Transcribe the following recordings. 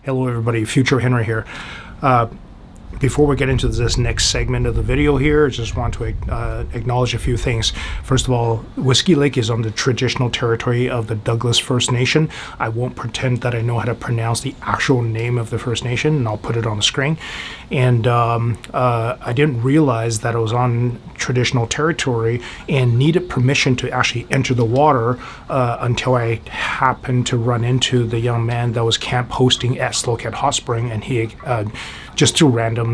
Hello everybody, Future Henry here. Before we get into this next segment of the video here, I just want to acknowledge a few things. First of all, Whiskey Lake is on the traditional territory of the Douglas First Nation. I won't pretend that I know how to pronounce the actual name of the First Nation, and I'll put it on the screen. And I didn't realize that I was on traditional territory and needed permission to actually enter the water until I happened to run into the young man that was camp hosting at Slocat Hot Spring, and he just through random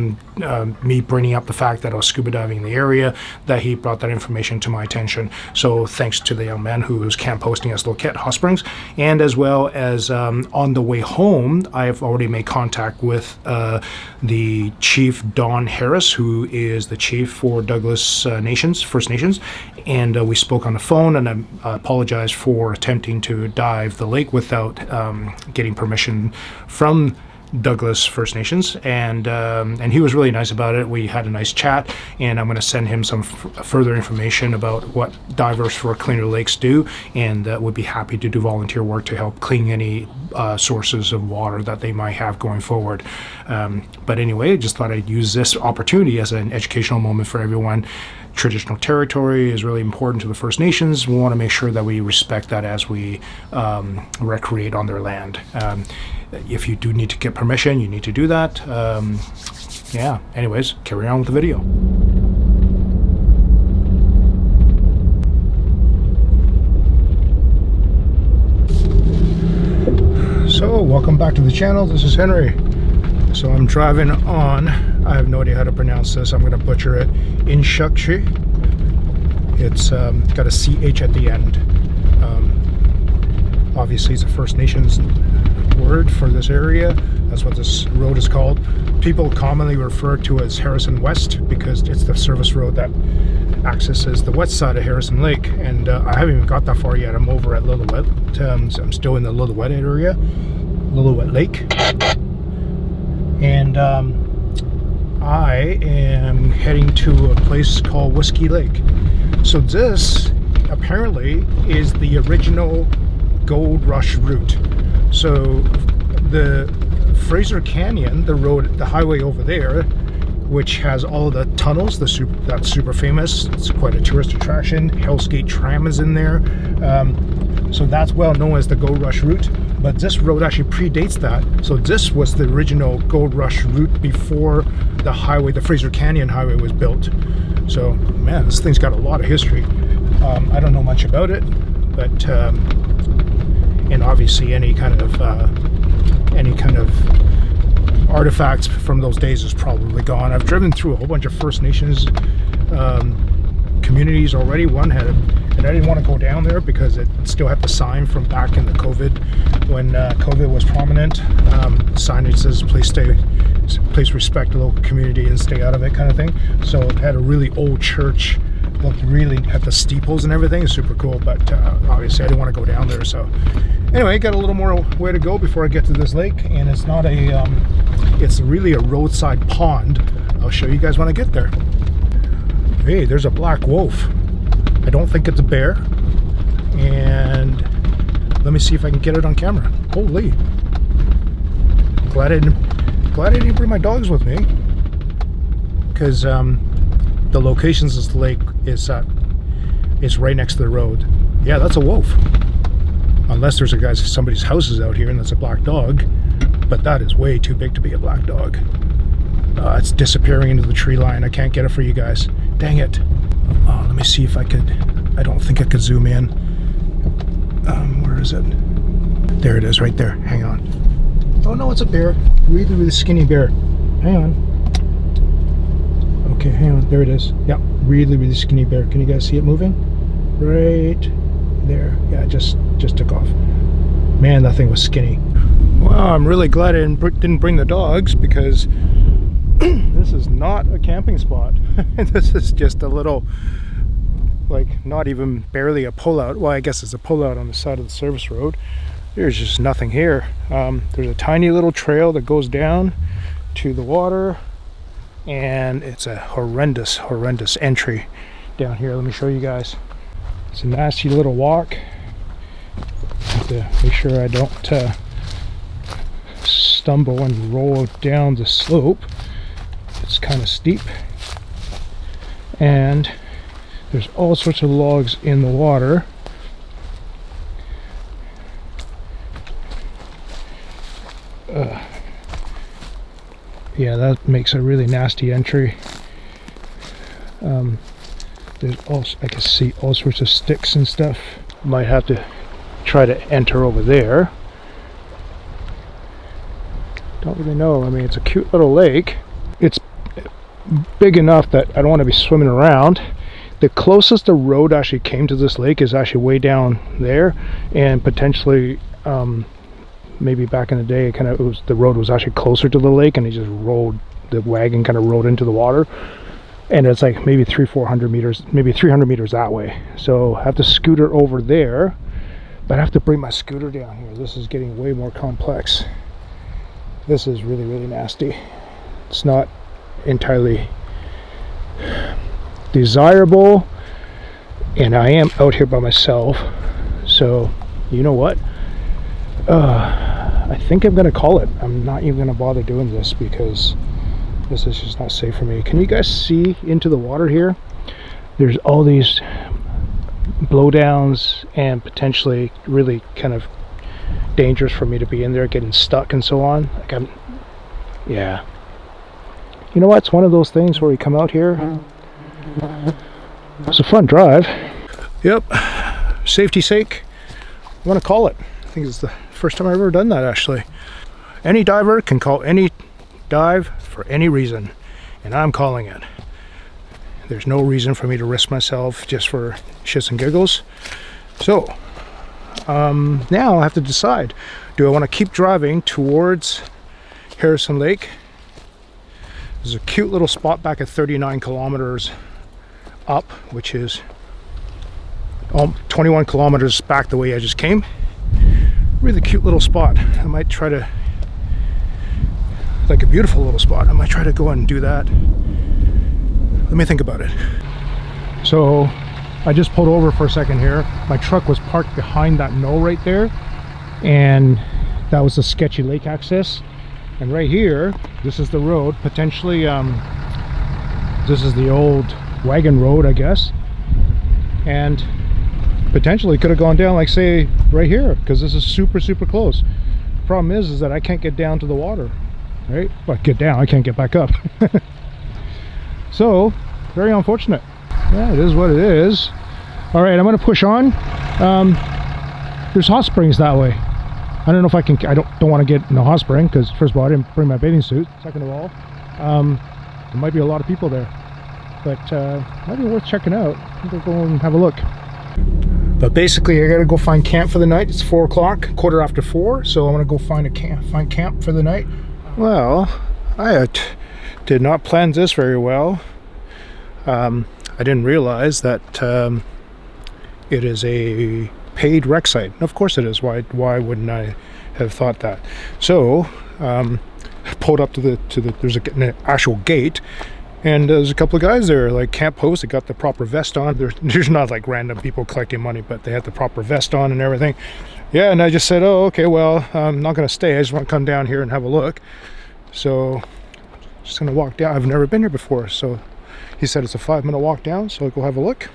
me bringing up the fact that I was scuba diving in the area, that he brought that information to my attention. So thanks to the young man who was camp hosting at Slocat Hot Springs. And as well as on the way home, I've already made contact with the Chief Don Harris, who is the chief for Douglas First Nations. And we spoke on the phone, and I apologize for attempting to dive the lake without getting permission from Douglas First Nations, and he was really nice about it. We had a nice chat, and I'm going to send him some further information about what Divers for Cleaner Lakes do, and would be happy to do volunteer work to help clean any sources of water that they might have going forward. But anyway, I just thought I'd use this opportunity as an educational moment for everyone. Traditional territory is really important to the First Nations. We want to make sure that we respect that as we recreate on their land. If you do need to get permission, you need to do that. Yeah, anyways, carry on with the video. So, welcome back to the channel. This is Henry. So I'm driving on, I have no idea how to pronounce this, I'm going to butcher it, Inshukshi. It's got a CH at the end. Obviously it's a First Nations word for this area. That's what this road is called. People commonly refer to it as Harrison West because it's the service road that accesses the west side of Harrison Lake. And I haven't even got that far yet. I'm over at Lillooet. I'm still in the Lillooet area, Lillooet Lake. And I am heading to a place called Whiskey Lake. So this apparently is the original Gold Rush route. So the Fraser Canyon, the highway over there, which has all the tunnels, that's super famous. It's quite a tourist attraction. Hell's Gate tram is in there. So that's well known as the Gold Rush route. But this road actually predates that. So this was the original Gold Rush route before the highway, the Fraser Canyon highway, was built. So man, this thing's got a lot of history. I don't know much about it, but and obviously any kind of artifacts from those days is probably gone. I've driven through a whole bunch of First Nations communities already. One had, and I didn't want to go down there because it still had the sign from back in the COVID, when COVID was prominent. Signage says please respect the local community and stay out of it, kind of thing. So it had a really old church, looked really at the steeples and everything. Super cool, but obviously I didn't want to go down there. So anyway, got a little more way to go before I get to this lake, and it's not a it's really a roadside pond. I'll show you guys when I get there. Hey, there's a black wolf. I don't think it's a bear, and let me see if I can get it on camera. Holy, glad I didn't bring my dogs with me, because the locations of the lake is right next to the road. Yeah, that's a wolf. Unless there's somebody's house is out here and that's a black dog, but that is way too big to be a black dog. It's disappearing into the tree line. I can't get it for you guys. Dang it. Oh, let me see if I could. I don't think I could zoom in. Where is it? There it is, right there. Hang on. Oh no, it's a bear. Really, really skinny bear. Hang on. Okay, hang on. There it is. Yeah, really, really skinny bear. Can you guys see it moving? Right there. Yeah, just took off. Man, that thing was skinny. Well, I'm really glad I didn't bring the dogs, because this is not a camping spot. This is just a little, like, not even barely a pullout. Well, I guess it's a pullout on the side of the service road. There's just nothing here. There's a tiny little trail that goes down to the water, and it's a horrendous entry down here. Let me show you guys. It's a nasty little walk. Have to make sure I don't stumble and roll down the slope. It's kind of steep, and there's all sorts of logs in the water. Yeah, that makes a really nasty entry. There's also, I can see all sorts of sticks and stuff. Might have to try to enter over there. Don't really know. I mean, it's a cute little lake. It's big enough that I don't want to be swimming around. The closest the road actually came to this lake is actually way down there, and potentially maybe back in the day the road was actually closer to the lake, and the wagon kind of rolled into the water, and it's like maybe 400 meters, maybe 300 meters that way. So I have to scooter over there, but I have to bring my scooter down here. This is getting way more complex. This is really, really nasty. It's not entirely desirable, and I am out here by myself, so you know what, I think I'm gonna call it. I'm not even gonna bother doing this because this is just not safe for me. Can you guys see into the water here? There's all these blowdowns, and potentially really kind of dangerous for me to be in there getting stuck and so on. Like yeah, you know what, it's one of those things where you come out here, it's a fun drive. Yep, safety's sake, I want to call it. I think it's the first time I've ever done that, actually. Any diver can call any dive for any reason, and I'm calling it. There's no reason for me to risk myself just for shits and giggles. So now I have to decide, do I want to keep driving towards Harrison Lake? There's a cute little spot back at 39 kilometers up, which is 21 kilometers back the way I just came. Really cute little spot. I might try to, like a beautiful little spot, I might try to go and do that. Let me think about it. So I just pulled over for a second here. My truck was parked behind that knoll right there, and that was a sketchy lake access. And right here, this is the road. Potentially this is the old wagon road, I guess, and potentially could have gone down, like say right here, because this is super close. Problem is that I can't get down to the water, right? Well, get down, I can't get back up. So very unfortunate. Yeah, it is what it is. All right, I'm gonna push on. There's hot springs that way. I don't know if I can. I don't want to get in a hot spring because, first of all, I didn't bring my bathing suit. Second of all, there might be a lot of people there, but might be worth checking out. I'm gonna go and have a look. But basically, I gotta go find camp for the night. It's 4 o'clock, 4:15, so I'm gonna go find camp for the night. Well, I did not plan this very well. I didn't realize that it is a paid rec site. Of course it is. Why wouldn't I have thought that? So pulled up to the there's an actual gate, and there's a couple of guys there, like camp hosts. They got the proper vest on. There's not like random people collecting money, but they had the proper vest on and everything. Yeah, and I just said, oh, okay, well, I'm not gonna stay. I just want to come down here and have a look. So just gonna walk down. I've never been here before, so he said it's a 5-minute walk down, so I'll go have a look.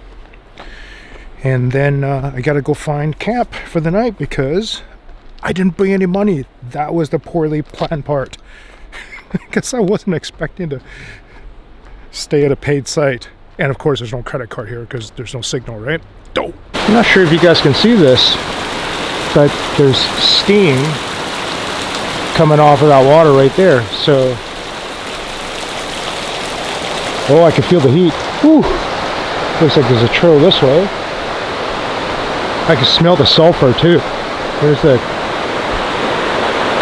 And then I gotta go find camp for the night because I didn't bring any money. That was the poorly planned part. Because I wasn't expecting to stay at a paid site. And of course there's no credit card here because there's no signal, right? Dope. I'm not sure if you guys can see this, but there's steam coming off of that water right there. So, oh, I can feel the heat. Whew. Looks like there's a trail this way. I can smell the sulfur too. There's the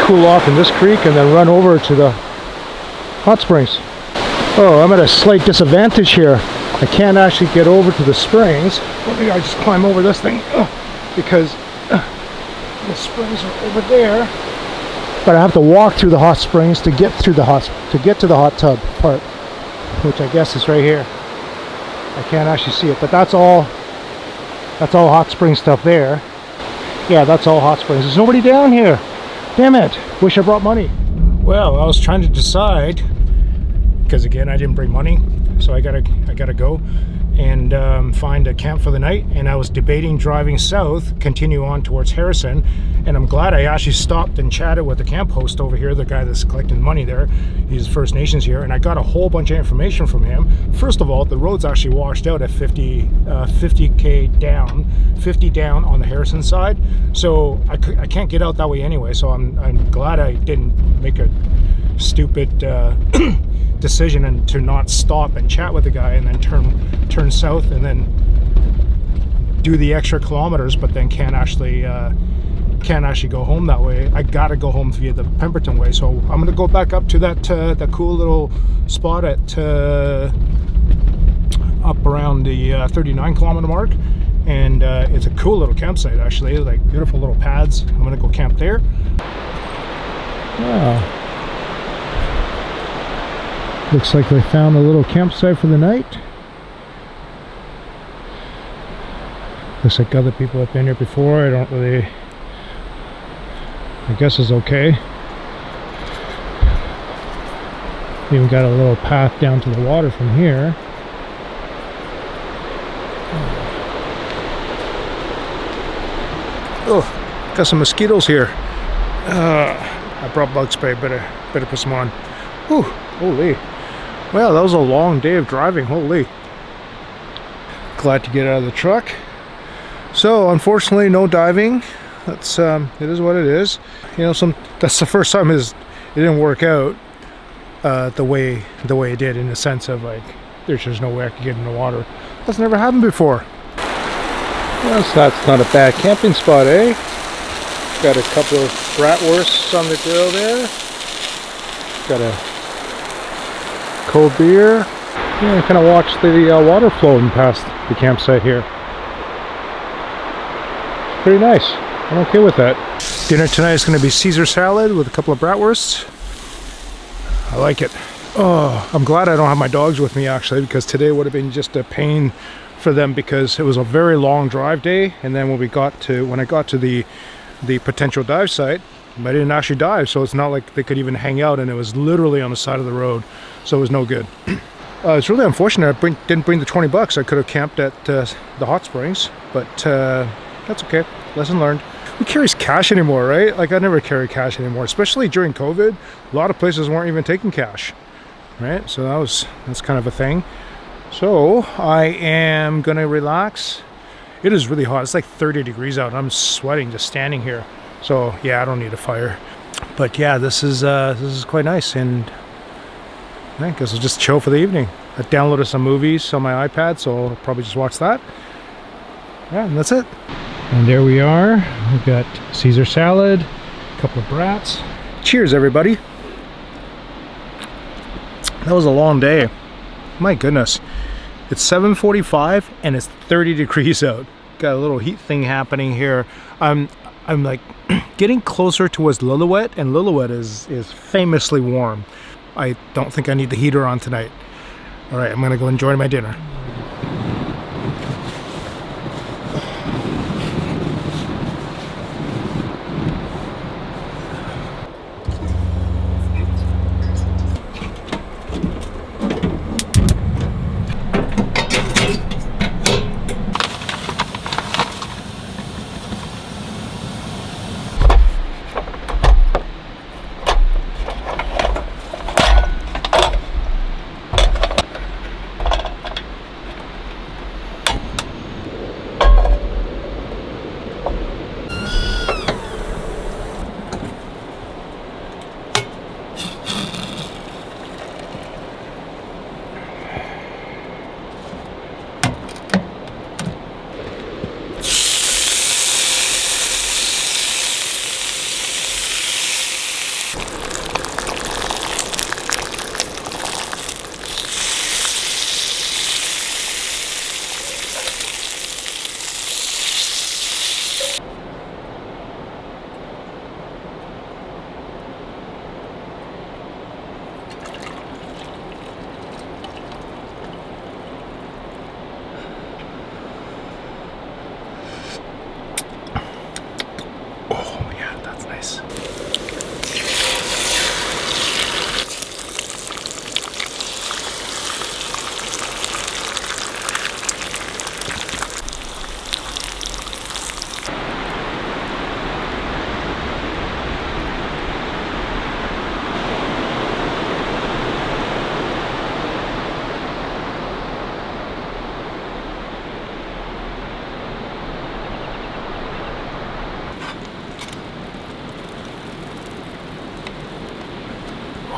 cool off in this creek and then run over to the hot springs. Oh, I'm at a slight disadvantage here. I can't actually get over to the springs. Maybe I just climb over this thing because the springs are over there. But I have to walk through the hot springs to get through the to the hot tub part, which I guess is right here. I can't actually see it, but that's all hot spring stuff there. Yeah, that's all hot springs. There's nobody down here. Damn it. Wish I brought money. Well, I was trying to decide, because again I didn't bring money, so I gotta go and find a camp for the night. And I was debating driving south, continue on towards Harrison, and I'm glad I actually stopped and chatted with the camp host over here, the guy that's collecting money there. He's First Nations here, and I got a whole bunch of information from him. First of all, the road's actually washed out at 50 down on the Harrison side, so I can't get out that way anyway. So I'm glad I didn't make a stupid decision and to not stop and chat with the guy and then turn south and then do the extra kilometers, but then can't actually go home that way. I gotta go home via the Pemberton way, so I'm gonna go back up to that cool little spot at up around the 39 kilometer mark, and it's a cool little campsite actually, like beautiful little pads. I'm gonna go camp there. Wow. Looks like they found a little campsite for the night. Looks like other people have been here before. I guess it's okay. Even got a little path down to the water from here. Oh, got some mosquitoes here. I brought bug spray, better put some on. Whew, holy. Well, that was a long day of driving, holy. Glad to get out of the truck. So, unfortunately, no diving. That's it is what it is. You know, that's the first time it didn't work out the way it did, in the sense of like there's just no way I could get in the water. That's never happened before. Well, so that's not a bad camping spot, eh? Got a couple of bratwursts on the grill there. Got a cold beer. Yeah, kind of watch the water flowing past the campsite here. Pretty nice. I'm okay with that. Dinner tonight is going to be Caesar salad with a couple of bratwursts. I like it. Oh, I'm glad I don't have my dogs with me actually, because today would have been just a pain for them, because it was a very long drive day. And then when I got to the potential dive site, I didn't actually dive, so it's not like they could even hang out, and it was literally on the side of the road, so it was no good. It's really unfortunate I didn't bring the 20 bucks. I could have camped at the hot springs, but that's okay. Lesson learned. Who carries cash anymore, right? Like, I never carry cash anymore, especially during COVID. A lot of places weren't even taking cash, right? So that's kind of a thing. So I am gonna relax. It is really hot. It's like 30 degrees out. I'm sweating just standing here. So yeah, I don't need a fire. But yeah, this is quite nice, and I guess I'll just chill for the evening. I downloaded some movies on my iPad, so I'll probably just watch that. Yeah, and that's it. And there we are. We've got Caesar salad, a couple of brats. Cheers, everybody. That was a long day. My goodness. It's 7:45 and it's 30 degrees out. Got a little heat thing happening here. I'm like getting closer towards Lillooet, and Lillooet is famously warm. I don't think I need the heater on tonight. All right, I'm gonna go enjoy my dinner.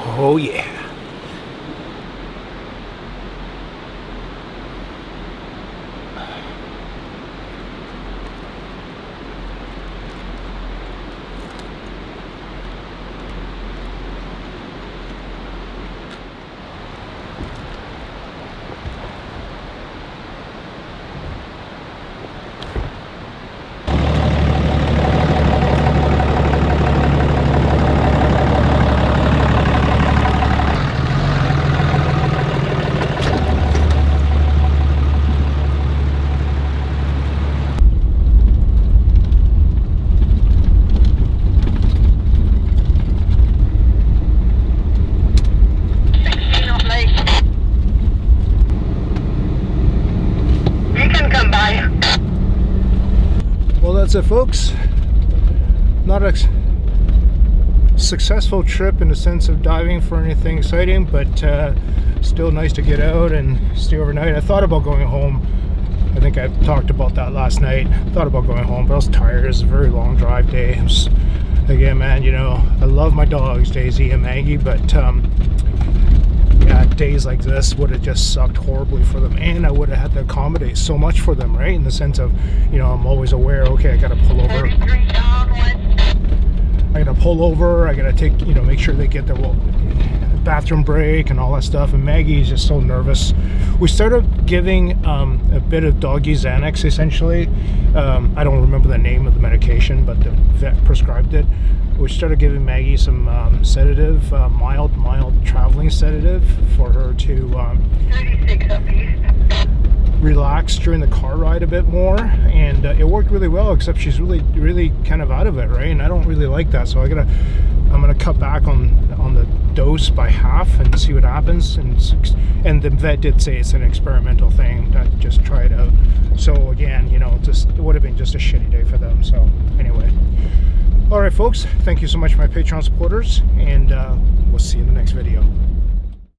Oh yeah. Well, that's it, folks. Not a successful trip in the sense of diving for anything exciting, but still nice to get out and stay overnight. I thought about going home. I think I talked about that last night. Thought about going home, but I was tired. It was a very long drive day. Again, man, you know, I love my dogs, Daisy and Maggie, but yeah, days like this would have just sucked horribly for them, and I would have had to accommodate so much for them, right? In the sense of, you know, I'm always aware, okay, I gotta pull over. I gotta pull over, I gotta take, you know, make sure they get their bathroom break and all that stuff. And Maggie is just so nervous. We started giving a bit of doggy Xanax, essentially. I don't remember the name of the medication, but the vet prescribed it. We started giving Maggie some sedative, mild traveling sedative for her to 36 up east. Relax during the car ride a bit more, and it worked really well, except she's really kind of out of it, right? And I don't really like that, so I'm gonna cut back on the dose by half and see what happens. And the vet did say it's an experimental thing, that just try it out. So again, you know, it would have been just a shitty day for them. So anyway, all right, folks, thank you so much, my Patreon supporters, and we'll see you in the next video.